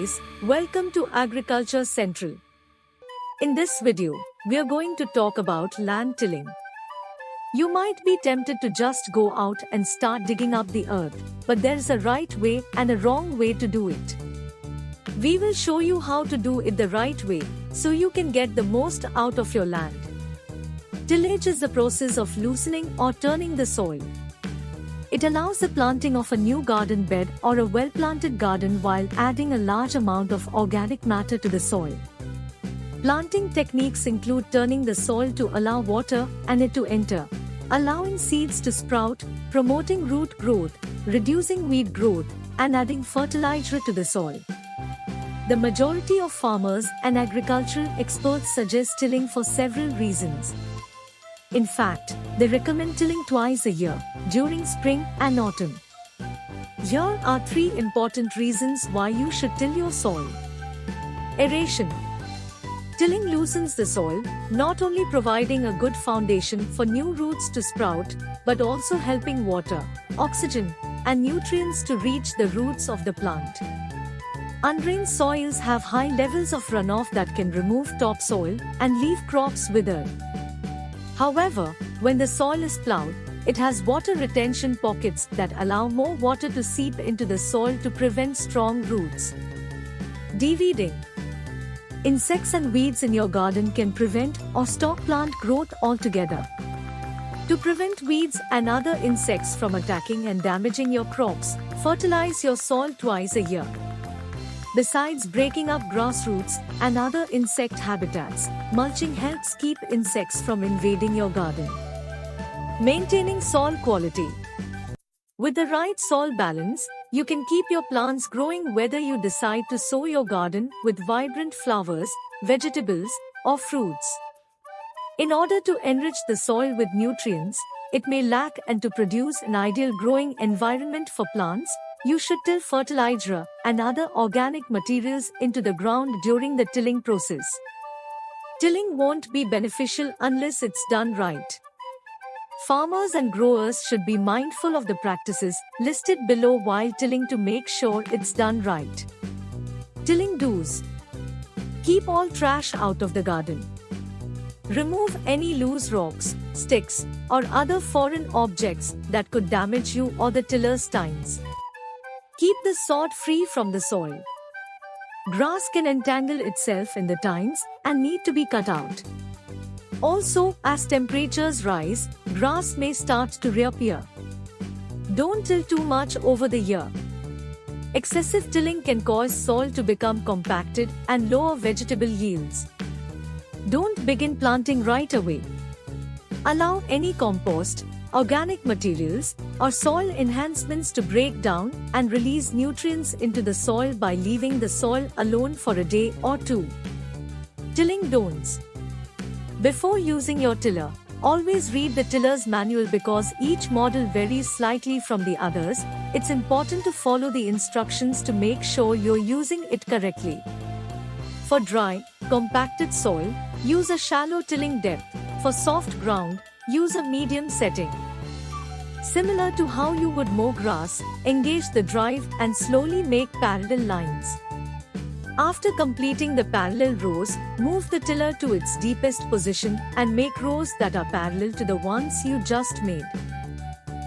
guys, welcome to Agriculture Central. In this video, we are going to talk about land tilling. You might be tempted to just go out and start digging up the earth, but there is a right way and a wrong way to do it. We will show you how to do it the right way, so you can get the most out of your land. Tillage is the process of loosening or turning the soil. It allows the planting of a new garden bed or a well-planted garden while adding a large amount of organic matter to the soil. Planting techniques include turning the soil to allow water and it to enter, allowing seeds to sprout, promoting root growth, reducing weed growth, and adding fertilizer to the soil. The majority of farmers and agricultural experts suggest tilling for several reasons. In fact, they recommend tilling twice a year, during spring and autumn. Here are 3 important reasons why you should till your soil. Aeration. Tilling loosens the soil, not only providing a good foundation for new roots to sprout, but also helping water, oxygen, and nutrients to reach the roots of the plant. Undrained soils have high levels of runoff that can remove topsoil and leave crops withered. However, when the soil is plowed, it has water retention pockets that allow more water to seep into the soil to prevent strong roots. Deweeding. Insects and weeds in your garden can prevent or stop plant growth altogether. To prevent weeds and other insects from attacking and damaging your crops, fertilize your soil twice a year. Besides breaking up grass roots and other insect habitats, mulching helps keep insects from invading your garden. Maintaining soil quality. With the right soil balance, you can keep your plants growing whether you decide to sow your garden with vibrant flowers, vegetables, or fruits. In order to enrich the soil with nutrients it may lack and to produce an ideal growing environment for plants, you should till fertilizer and other organic materials into the ground during the tilling process. Tilling won't be beneficial unless it's done right. Farmers and growers should be mindful of the practices listed below while tilling to make sure it's done right. Tilling do's. Keep all trash out of the garden. Remove any loose rocks, sticks, or other foreign objects that could damage you or the tiller's tines. Keep the sod free from the soil. Grass can entangle itself in the tines and need to be cut out. Also, as temperatures rise, grass may start to reappear. Don't till too much over the year. Excessive tilling can cause soil to become compacted and lower vegetable yields. Don't begin planting right away. Allow any compost, organic materials, or soil enhancements to break down and release nutrients into the soil by leaving the soil alone for a day or 2. Tilling don'ts. Before using your tiller, always read the tiller's manual because each model varies slightly from the others. It's important to follow the instructions to make sure you're using it correctly. For dry, compacted soil, use a shallow tilling depth. For soft ground, use a medium setting. Similar to how you would mow grass, engage the drive and slowly make parallel lines. After completing the parallel rows, move the tiller to its deepest position and make rows that are parallel to the ones you just made.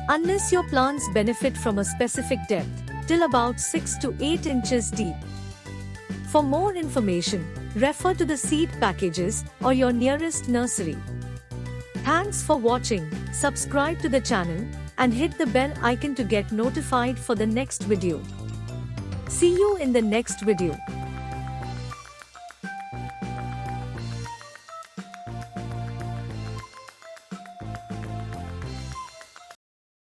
Unless your plants benefit from a specific depth, till about 6 to 8 inches deep. For more information, refer to the seed packages or your nearest nursery. Thanks for watching, subscribe to the channel, and hit the bell icon to get notified for the next video. See you in the next video.